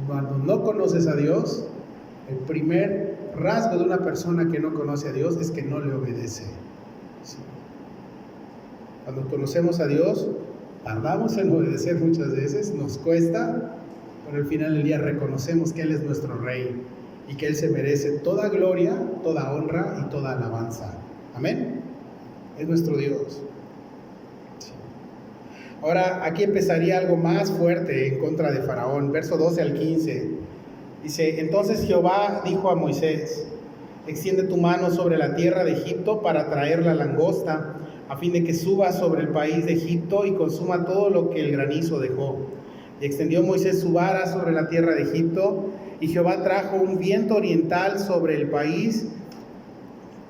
Cuando no conoces a Dios, el primer rasgo de una persona que no conoce a Dios es que no le obedece. ¿Sí? Cuando conocemos a Dios, tardamos en obedecer muchas veces, nos cuesta, pero al final del día reconocemos que Él es nuestro Rey y que Él se merece toda gloria, toda honra y toda alabanza. Amén. Es nuestro Dios. Sí. Ahora, aquí empezaría algo más fuerte en contra de Faraón. Verso 12 al 15. Dice, entonces Jehová dijo a Moisés, extiende tu mano sobre la tierra de Egipto para traer la langosta, a fin de que suba sobre el país de Egipto y consuma todo lo que el granizo dejó. Y extendió Moisés su vara sobre la tierra de Egipto, y Jehová trajo un viento oriental sobre el país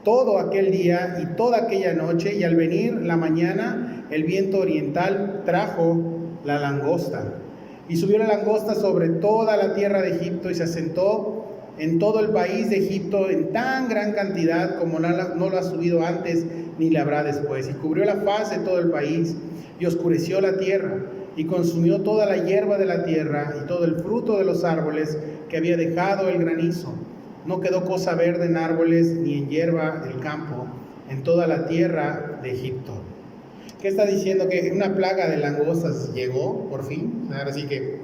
todo aquel día y toda aquella noche, y al venir la mañana, el viento oriental trajo la langosta. Y subió la langosta sobre toda la tierra de Egipto, y se asentó en todo el país de Egipto en tan gran cantidad como no lo ha subido antes, ni le habrá después. Y cubrió la faz de todo el país, y oscureció la tierra, y consumió toda la hierba de la tierra, y todo el fruto de los árboles que había dejado el granizo. No quedó cosa verde en árboles, ni en hierba del campo, en toda la tierra de Egipto. ¿Qué está diciendo? Que una plaga de langostas llegó, por fin. Ahora sí que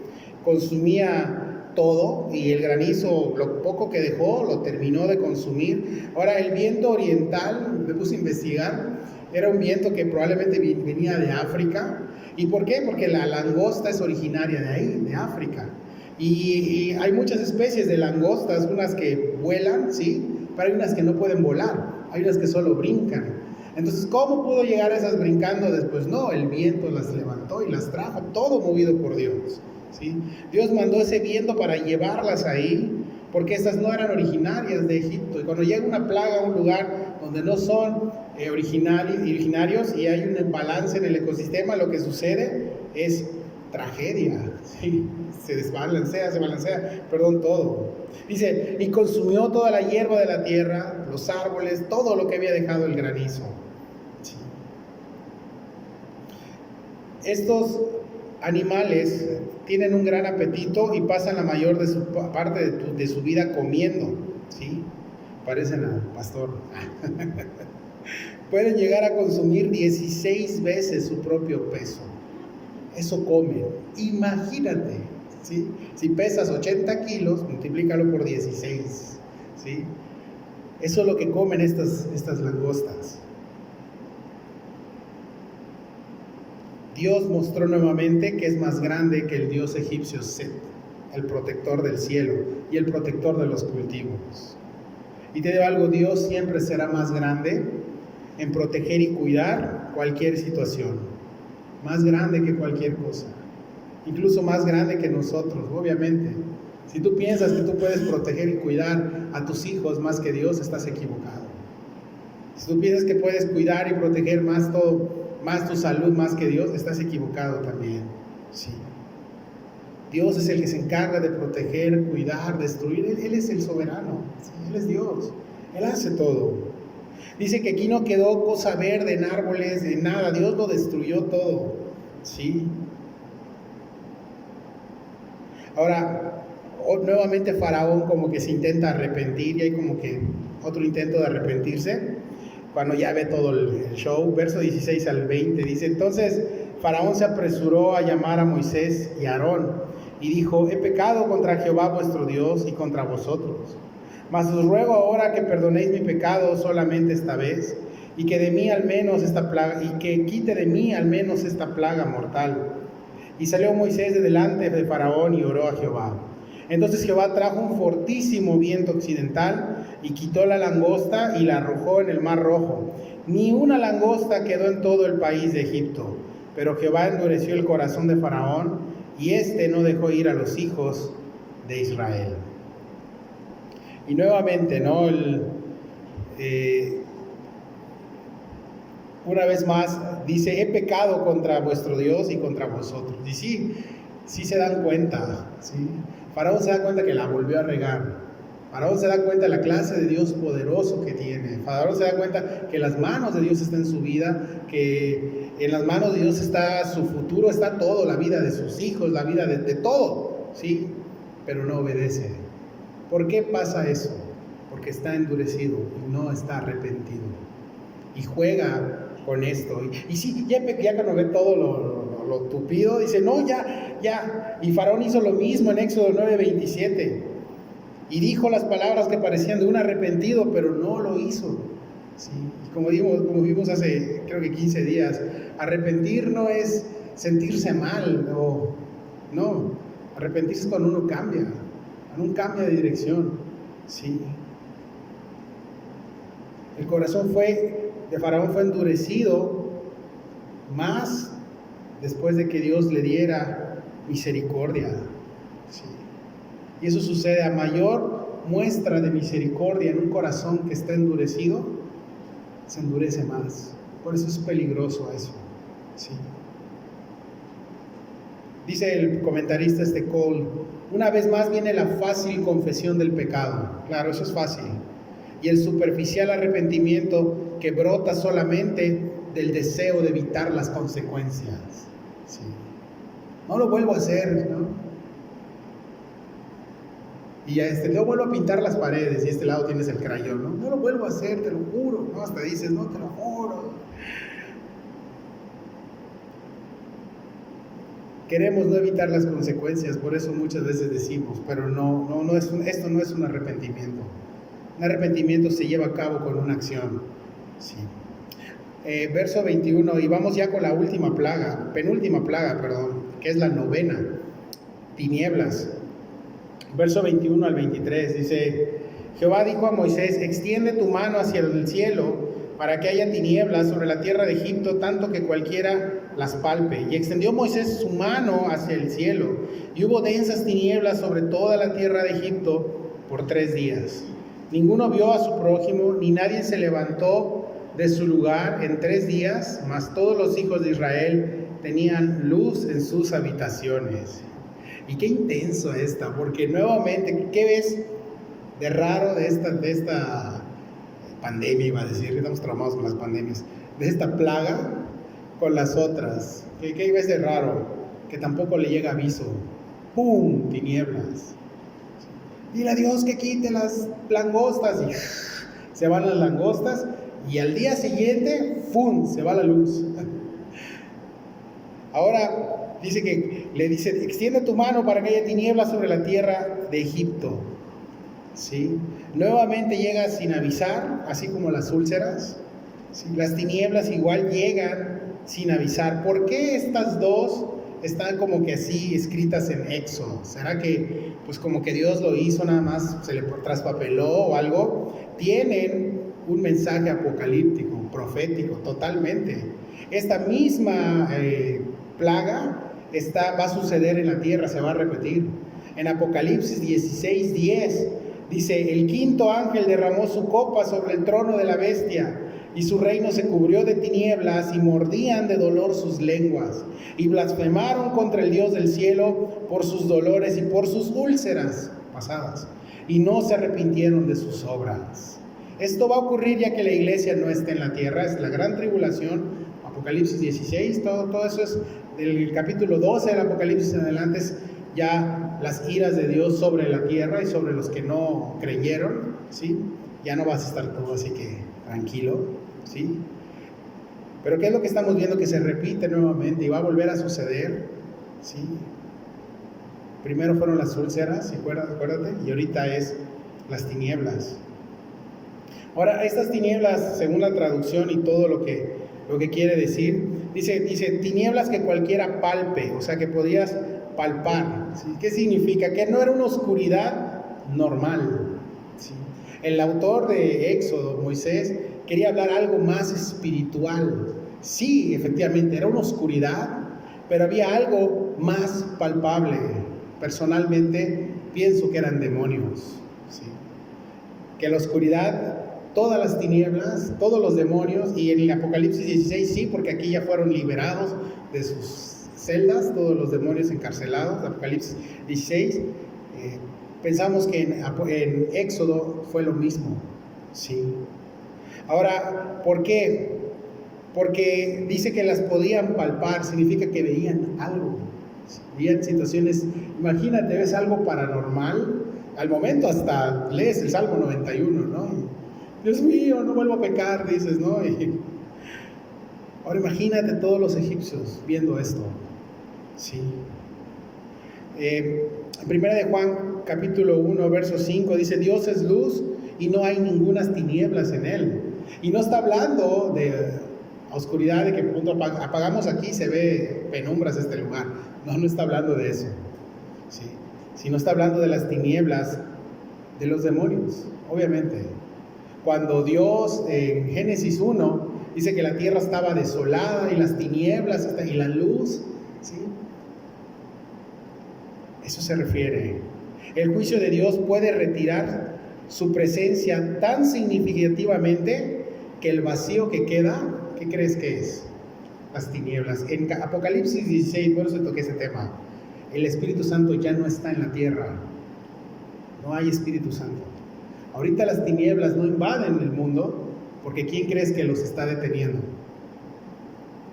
consumía todo, y el granizo, lo poco que dejó, lo terminó de consumir. Ahora, el viento oriental, me puse a investigar, era un viento que probablemente venía de África. ¿Y por qué? Porque la langosta es originaria de ahí, de África. Y hay muchas especies de langostas, unas que vuelan, ¿sí? Pero hay unas que no pueden volar, hay unas que solo brincan. Entonces, ¿cómo pudo llegar a esas brincando después? No, el viento las levantó y las trajo, todo movido por Dios, ¿sí? Dios mandó ese viento para llevarlas ahí, porque estas no eran originarias de Egipto. Y cuando llega una plaga a un lugar donde no son originarios y hay un balance en el ecosistema, lo que sucede es tragedia, ¿sí? Se balancea, todo. Dice, y consumió toda la hierba de la tierra, los árboles, todo lo que había dejado el granizo. ¿Sí? Estos animales tienen un gran apetito y pasan la mayor de su parte de su vida comiendo, ¿sí? Parecen al pastor. Pueden llegar a consumir 16 veces su propio peso. Eso comen. Imagínate, ¿sí? Si pesas 80 kilos, multiplícalo por 16, ¿sí? Eso es lo que comen estas langostas. Dios mostró nuevamente que es más grande que el dios egipcio Set, el protector del cielo y el protector de los cultivos. Y te digo algo, Dios siempre será más grande en proteger y cuidar cualquier situación, más grande que cualquier cosa, incluso más grande que nosotros, obviamente. Si tú piensas que tú puedes proteger y cuidar a tus hijos más que Dios, estás equivocado. Si tú piensas que puedes cuidar y proteger más tu salud más que Dios, estás equivocado también. Sí. Dios es el que se encarga de proteger, cuidar, destruir. Él es el soberano, ¿sí? Él es Dios, Él hace todo. Dice que aquí no quedó cosa verde en árboles, de nada, Dios lo destruyó todo, ¿sí? Ahora, nuevamente Faraón como que se intenta arrepentir, y hay como que otro intento de arrepentirse, cuando ya ve todo el show. Verso 16 al 20, dice, entonces Faraón se apresuró a llamar a Moisés y a Aarón, y dijo, he pecado contra Jehová vuestro Dios y contra vosotros. Mas os ruego ahora que perdonéis mi pecado solamente esta vez, y que de mí al menos esta plaga, y que quite de mí al menos esta plaga mortal. Y salió Moisés de delante de Faraón y oró a Jehová. Entonces Jehová trajo un fortísimo viento occidental y quitó la langosta y la arrojó en el mar Rojo. Ni una langosta quedó en todo el país de Egipto. Pero Jehová endureció el corazón de Faraón, y éste no dejó ir a los hijos de Israel. Y nuevamente, ¿no? Una vez más dice, he pecado contra vuestro Dios y contra vosotros. Y sí se dan cuenta, ¿sí? Faraón se da cuenta que la volvió a regar. Faraón se da cuenta de la clase de Dios poderoso que tiene. Faraón se da cuenta que las manos de Dios están en su vida, que en las manos de Dios está su futuro, está todo, la vida de sus hijos, la vida de todo, ¿sí? Pero no obedece. ¿Por qué pasa eso? Porque está endurecido y no está arrepentido. Y juega con esto. Y sí, ya cuando ve todo lo tupido, dice, no, ya. Y Faraón hizo lo mismo en Éxodo 9:27. Y dijo las palabras que parecían de un arrepentido, pero no lo hizo. ¿Sí? Y como vimos hace, creo que 15 días, arrepentir no es sentirse mal, no. Arrepentirse es cuando uno cambia de dirección. ¿Sí? El corazón de Faraón fue endurecido más después de que Dios le diera misericordia. ¿Sí? Y eso sucede a mayor muestra de misericordia en un corazón que está endurecido, se endurece más. Por eso es peligroso eso. ¿Sí? Dice el comentarista Cole, una vez más viene la fácil confesión del pecado. Claro, eso es fácil. Y el superficial arrepentimiento que brota solamente del deseo de evitar las consecuencias. ¿Sí? No lo vuelvo a hacer, ¿no? Y no vuelvo a pintar las paredes y lado tienes el crayón, ¿no? No lo vuelvo a hacer, te lo juro, ¿no? Hasta dices, no, te lo juro. Queremos no evitar las consecuencias, por eso muchas veces decimos, pero esto no es un arrepentimiento. Un arrepentimiento se lleva a cabo con una acción. Sí. Verso 21, y vamos ya con la penúltima plaga, que es la 9, tinieblas. Verso 21 al 23 dice, Jehová dijo a Moisés, extiende tu mano hacia el cielo para que haya tinieblas sobre la tierra de Egipto, tanto que cualquiera las palpe. Y extendió Moisés su mano hacia el cielo, y hubo densas tinieblas sobre toda la tierra de Egipto por 3 días. Ninguno vio a su prójimo, ni nadie se levantó de su lugar en 3 días, mas todos los hijos de Israel tenían luz en sus habitaciones. Y qué intenso porque nuevamente, ¿qué ves de raro de esta pandemia? Iba a decir, estamos traumados con las pandemias, de esta plaga con las otras. ¿Qué ves de raro? Que tampoco le llega aviso. ¡Pum! Tinieblas. Dile a Dios que quite las langostas. Y se van las langostas y al día siguiente, ¡pum!, se va la luz. Ahora le dice, extiende tu mano para que haya tinieblas sobre la tierra de Egipto. ¿Sí? Nuevamente llega sin avisar, así como las úlceras. ¿Sí? Las tinieblas igual llegan sin avisar. ¿Por qué estas dos están como que así escritas en Éxodo? ¿Será que pues como que Dios lo hizo nada más, se le traspapeló o algo? Tienen un mensaje apocalíptico, profético, totalmente. Esta misma plaga va a suceder en la tierra, se va a repetir. En Apocalipsis 16:10 dice, el quinto ángel derramó su copa sobre el trono de la bestia, y su reino se cubrió de tinieblas, y mordían de dolor sus lenguas, y blasfemaron contra el Dios del cielo por sus dolores y por sus úlceras pasadas, y no se arrepintieron de sus obras. Esto va a ocurrir ya que la iglesia no esté en la tierra, es la gran tribulación. Apocalipsis 16, todo eso es del capítulo 12 del Apocalipsis en adelante, es ya las iras de Dios sobre la tierra y sobre los que no creyeron, ¿sí? Ya no vas a estar todo así que tranquilo, ¿sí? Pero ¿qué es lo que estamos viendo? Que se repite nuevamente y va a volver a suceder, ¿sí? Primero fueron las úlceras, acuérdate, y ahorita es las tinieblas. Ahora, estas tinieblas, según la traducción y todo lo que quiere decir, dice tinieblas que cualquiera palpe, o sea que podías palpar. ¿Sí? ¿Qué significa? Que no era una oscuridad normal. ¿Sí? El autor de Éxodo, Moisés, quería hablar algo más espiritual. Sí, efectivamente, era una oscuridad, pero había algo más palpable. Personalmente, pienso que eran demonios. ¿Sí? Que la oscuridad, todas las tinieblas, todos los demonios, y en el Apocalipsis 16 sí, porque aquí ya fueron liberados de sus celdas, todos los demonios encarcelados, Apocalipsis 16, Pensamos que en Éxodo fue lo mismo, ¿sí? Ahora, ¿por qué? Porque dice que las podían palpar, significa que veían algo, ¿sí? Veían situaciones. Imagínate, ves algo paranormal, al momento hasta lees el Salmo 91, ¿no? Y, Dios mío, no vuelvo a pecar, dices, ¿no? Y ahora imagínate todos los egipcios viendo esto, ¿sí? En Primera de Juan, capítulo 1, verso 5, dice: Dios es luz y no hay ningunas tinieblas en él. Y no está hablando de oscuridad, de que punto apagamos aquí, se ve penumbras este lugar. No está hablando de eso, ¿sí? Sino está hablando de las tinieblas de los demonios, obviamente. Cuando Dios en Génesis 1 dice que la tierra estaba desolada y las tinieblas y la luz, ¿sí? Eso se refiere. El juicio de Dios puede retirar su presencia tan significativamente que el vacío que queda, ¿qué crees que es? Las tinieblas. En Apocalipsis 16, por eso toqué ese tema. El Espíritu Santo ya no está en la tierra. No hay Espíritu Santo. Ahorita las tinieblas no invaden el mundo, porque ¿quién crees que los está deteniendo?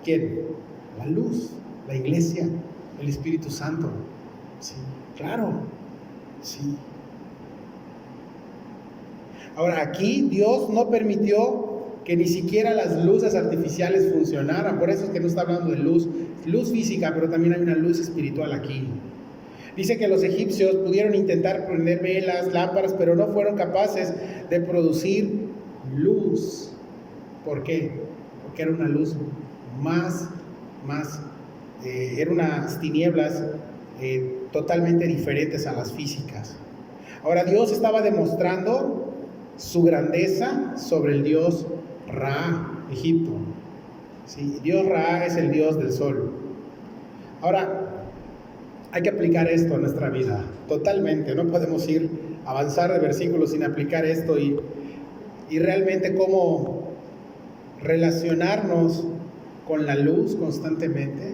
¿Quién? La luz, la iglesia, el Espíritu Santo. Sí, claro, sí. Ahora, aquí Dios no permitió que ni siquiera las luces artificiales funcionaran. Por eso es que no está hablando de luz física, pero también hay una luz espiritual aquí. Dice que los egipcios pudieron intentar prender velas, lámparas, pero no fueron capaces de producir luz. ¿Por qué? Porque era una luz eran unas tinieblas totalmente diferentes a las físicas. Ahora, Dios estaba demostrando su grandeza sobre el dios Ra, Egipto. ¿Sí? Dios Ra es el dios del sol. Ahora, hay que aplicar esto a nuestra vida, totalmente. No podemos avanzar de versículos sin aplicar esto y realmente cómo relacionarnos con la luz constantemente,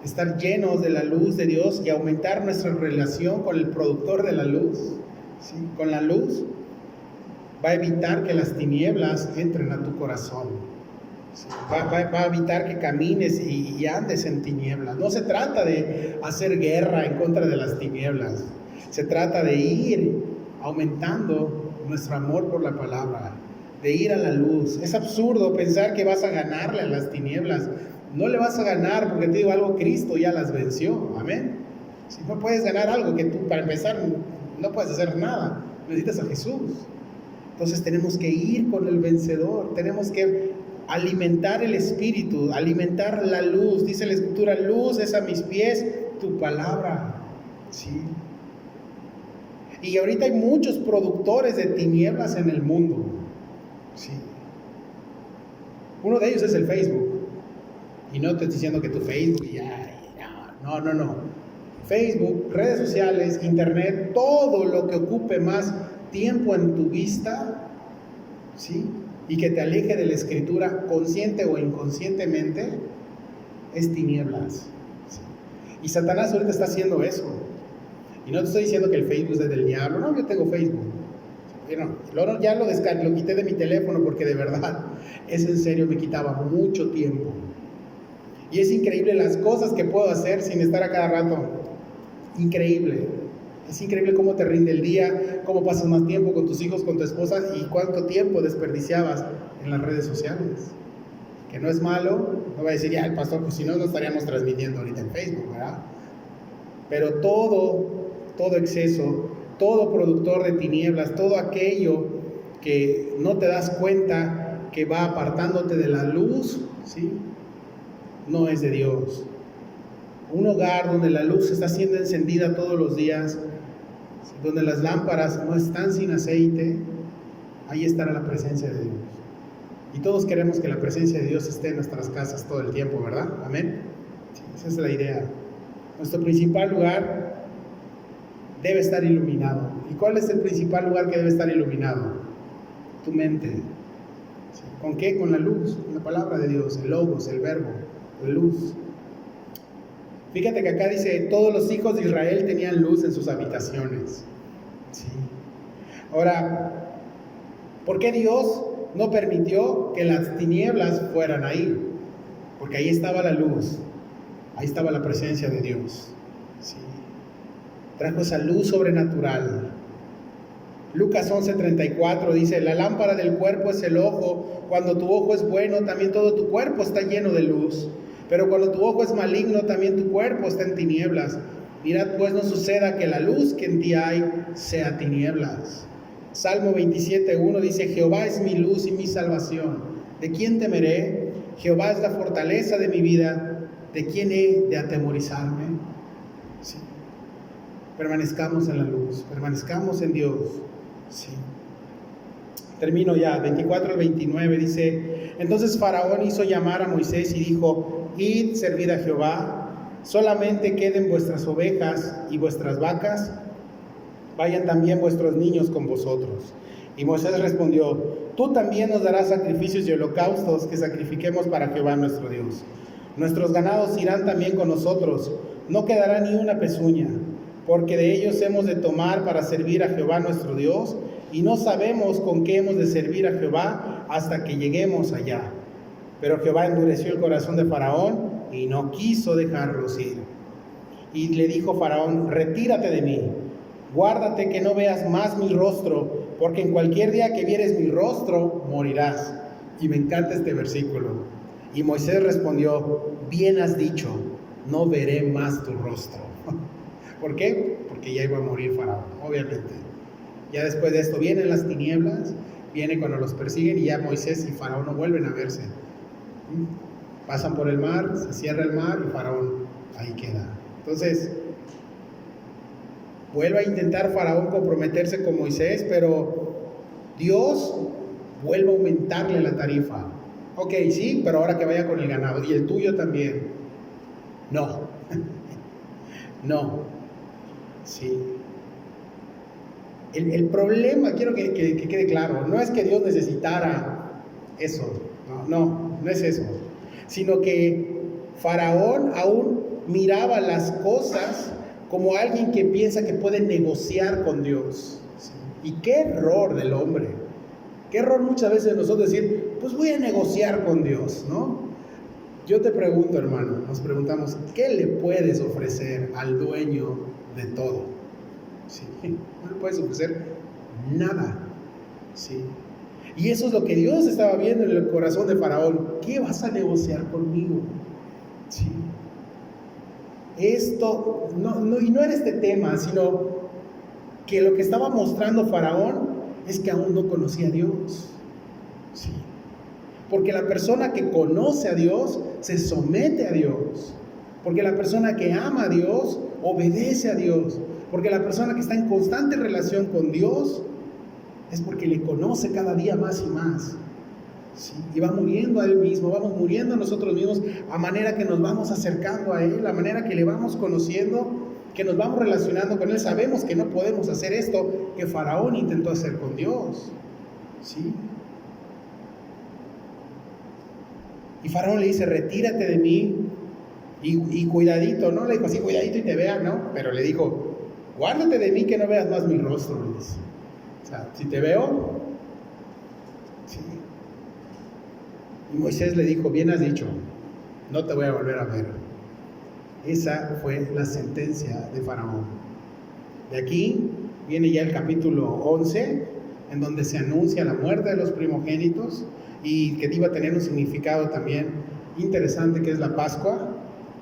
estar llenos de la luz de Dios y aumentar nuestra relación con el productor de la luz, ¿sí? Con la luz va a evitar que las tinieblas entren a tu corazón, ¿sí? Va a evitar que camines y andes en tinieblas. No se trata de hacer guerra en contra de las tinieblas, se trata de ir aumentando nuestro amor por la palabra, de ir a la luz. Es absurdo pensar que vas a ganarle a las tinieblas. No le vas a ganar, porque te digo algo, Cristo ya las venció, amén. Si no puedes ganar algo que tú, para empezar, no puedes hacer nada, necesitas a Jesús. Entonces tenemos que ir con el vencedor, tenemos que alimentar el Espíritu, alimentar la luz. Dice la Escritura: luz es a mis pies tu palabra, ¿sí? Y ahorita hay muchos productores de tinieblas en el mundo, ¿sí? Uno de ellos es el Facebook. Y no te estoy diciendo que tu Facebook no. Facebook, redes sociales, internet, todo lo que ocupe más tiempo en tu vista, ¿sí? Y que te aleje de la Escritura, consciente o inconscientemente, es tinieblas, ¿sí? Y Satanás ahorita está haciendo eso. Y no te estoy diciendo que el Facebook es del diablo. No, yo tengo Facebook. Bueno, ya lo quité de mi teléfono porque de verdad, es en serio, me quitaba mucho tiempo. Y es increíble las cosas que puedo hacer sin estar a cada rato. Increíble. Es increíble cómo te rinde el día, cómo pasas más tiempo con tus hijos, con tu esposa, y cuánto tiempo desperdiciabas en las redes sociales. Que no es malo. No va a decir, ya el pastor, pues si no, no estaríamos transmitiendo ahorita en Facebook, ¿verdad? Pero todo exceso, todo productor de tinieblas, todo aquello que no te das cuenta que va apartándote de la luz, ¿sí? No es de Dios. Un hogar donde la luz está siendo encendida todos los días, donde las lámparas no están sin aceite, ahí estará la presencia de Dios. Y todos queremos que la presencia de Dios esté en nuestras casas todo el tiempo, ¿verdad? Amén. Sí, esa es la idea. Nuestro principal lugar debe estar iluminado. ¿Y cuál es el principal lugar que debe estar iluminado? Tu mente. ¿Sí? ¿Con qué? Con la luz, con la palabra de Dios, el logos, el verbo, la luz. Fíjate que acá dice: todos los hijos de Israel tenían luz en sus habitaciones. Sí. Ahora, ¿por qué Dios no permitió que las tinieblas fueran ahí? Porque ahí estaba la luz, ahí estaba la presencia de Dios. Sí. Trajo esa luz sobrenatural. Lucas 11:34 dice: la lámpara del cuerpo es el ojo. Cuando tu ojo es bueno, también todo tu cuerpo está lleno de luz. Pero cuando tu ojo es maligno, también tu cuerpo está en tinieblas. Mirad pues no suceda que la luz que en ti hay sea tinieblas. Salmo 27:1 dice: Jehová es mi luz y mi salvación. ¿De quién temeré? Jehová es la fortaleza de mi vida. ¿De quién he de atemorizarme? Sí. Permanezcamos en la luz, permanezcamos en Dios. Sí. Termino ya, 24 al 29 dice: entonces Faraón hizo llamar a Moisés y dijo: id, servid a Jehová, solamente queden vuestras ovejas y vuestras vacas, vayan también vuestros niños con vosotros. Y Moisés respondió: tú también nos darás sacrificios y holocaustos que sacrifiquemos para Jehová nuestro Dios. Nuestros ganados irán también con nosotros, no quedará ni una pezuña, porque de ellos hemos de tomar para servir a Jehová nuestro Dios, y no sabemos con qué hemos de servir a Jehová hasta que lleguemos allá. Pero Jehová endureció el corazón de Faraón y no quiso dejarlos ir. Y le dijo Faraón: retírate de mí, guárdate que no veas más mi rostro, porque en cualquier día que vieres mi rostro, morirás. Y me encanta este versículo. Y Moisés respondió: bien has dicho, no veré más tu rostro. ¿Por qué? Porque ya iba a morir Faraón, obviamente. Ya después de esto vienen las tinieblas, viene cuando los persiguen y ya Moisés y Faraón no vuelven a verse. Pasan por el mar, se cierra el mar y Faraón ahí queda. Entonces, vuelve a intentar Faraón comprometerse con Moisés, pero Dios vuelve a aumentarle la tarifa. Ok, sí, pero ahora que vaya con el ganado, y el tuyo también. No, no, sí. El problema, quiero que quede claro, no es que Dios necesitara eso, no es eso, sino que Faraón aún miraba las cosas como alguien que piensa que puede negociar con Dios. ¿Sí? Y qué error del hombre, qué error muchas veces de nosotros decir: pues voy a negociar con Dios, ¿no? Yo te pregunto, hermano, nos preguntamos: ¿qué le puedes ofrecer al dueño de todo? ¿Sí? No le puedes ofrecer nada. ¿Sí? Y eso es lo que Dios estaba viendo en el corazón de Faraón. ¿Qué vas a negociar conmigo? ¿Sí? Esto, y no era este tema, sino que lo que estaba mostrando Faraón es que aún no conocía a Dios. ¿Sí? Porque la persona que conoce a Dios se somete a Dios. Porque la persona que ama a Dios obedece a Dios. Porque la persona que está en constante relación con Dios es porque le conoce cada día más y más. ¿Sí? Y va muriendo a Él mismo, vamos muriendo a nosotros mismos a manera que nos vamos acercando a Él, a manera que le vamos conociendo, que nos vamos relacionando con Él. Sabemos que no podemos hacer esto que Faraón intentó hacer con Dios. ¿Sí? Y Faraón le dice: retírate de mí y cuidadito, ¿no? Le dijo así: cuidadito y te vea, ¿no? Pero le dijo: guárdate de mí que no veas más mi rostro. O sea, si te veo, sí. Y Moisés le dijo: bien has dicho, no te voy a volver a ver. Esa fue la sentencia de Faraón. De aquí viene ya el capítulo 11, en donde se anuncia la muerte de los primogénitos y que iba a tener un significado también interesante, que es la Pascua.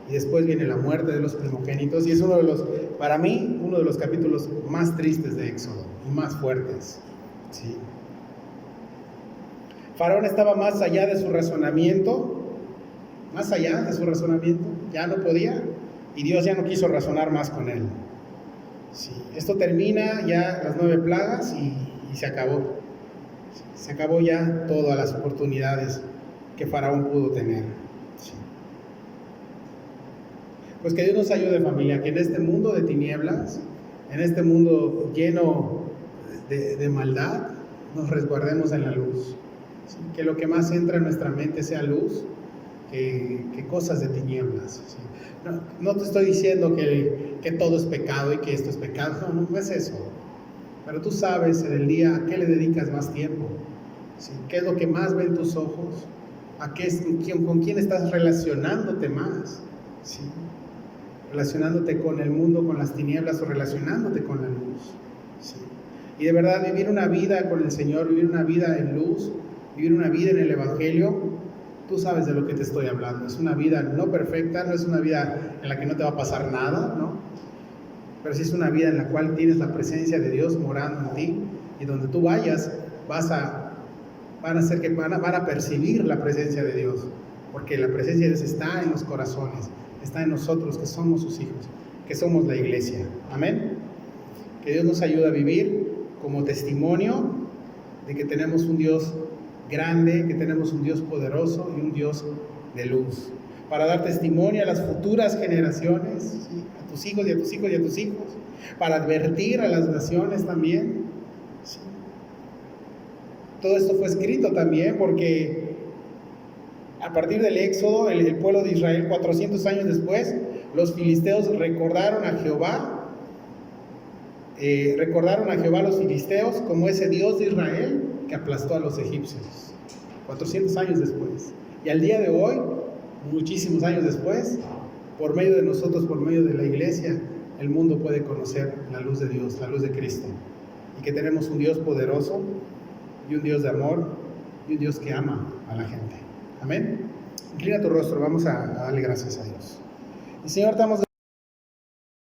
Y después viene la muerte de los primogénitos, y es para mí, uno de los capítulos más tristes de Éxodo y más fuertes. ¿Sí? Faraón estaba más allá de su razonamiento, ya no podía, y Dios ya no quiso razonar más con él. ¿Sí? Esto termina ya las 9 plagas y se acabó. ¿Sí? Se acabó ya todas las oportunidades que Faraón pudo tener. ¿Sí? Pues que Dios nos ayude, familia, que en este mundo de tinieblas, en este mundo lleno de maldad, nos resguardemos en la luz. ¿Sí? Que lo que más entra en nuestra mente sea luz, que cosas de tinieblas. ¿Sí? No te estoy diciendo que todo es pecado y que esto es pecado, no es eso. pero tú sabes en el día a qué le dedicas más tiempo, ¿sí? ¿Qué es lo que más ven tus ojos? ¿Con quién estás relacionándote más? ¿Sí? Relacionándote con el mundo, con las tinieblas, o relacionándote con la luz, ¿sí? Y de verdad, vivir una vida con el Señor, vivir una vida en luz, vivir una vida en el Evangelio, tú sabes de lo que te estoy hablando. Es una vida no perfecta, no es una vida en la que no te va a pasar nada, ¿no? Pero sí es una vida en la cual tienes la presencia de Dios morando en ti, y donde tú vayas van a percibir la presencia de Dios, porque la presencia de Dios está en los corazones, está en nosotros que somos sus hijos, que somos la iglesia. Amén. Que Dios nos ayude a vivir como testimonio de que tenemos un Dios grande, que tenemos un Dios poderoso y un Dios de luz, para dar testimonio a las futuras generaciones, ¿sí? A tus hijos y a tus hijos y a tus hijos, para advertir a las naciones también, ¿sí? Todo esto fue escrito también porque a partir del Éxodo, el pueblo de Israel, 400 años después, los filisteos recordaron a Jehová los filisteos como ese Dios de Israel que aplastó a los egipcios. 400 años después. Y al día de hoy, muchísimos años después, por medio de nosotros, por medio de la iglesia, el mundo puede conocer la luz de Dios, la luz de Cristo. Y que tenemos un Dios poderoso y un Dios de amor y un Dios que ama a la gente. Amén. Inclina tu rostro, vamos a darle gracias a Dios. Y Señor, estamos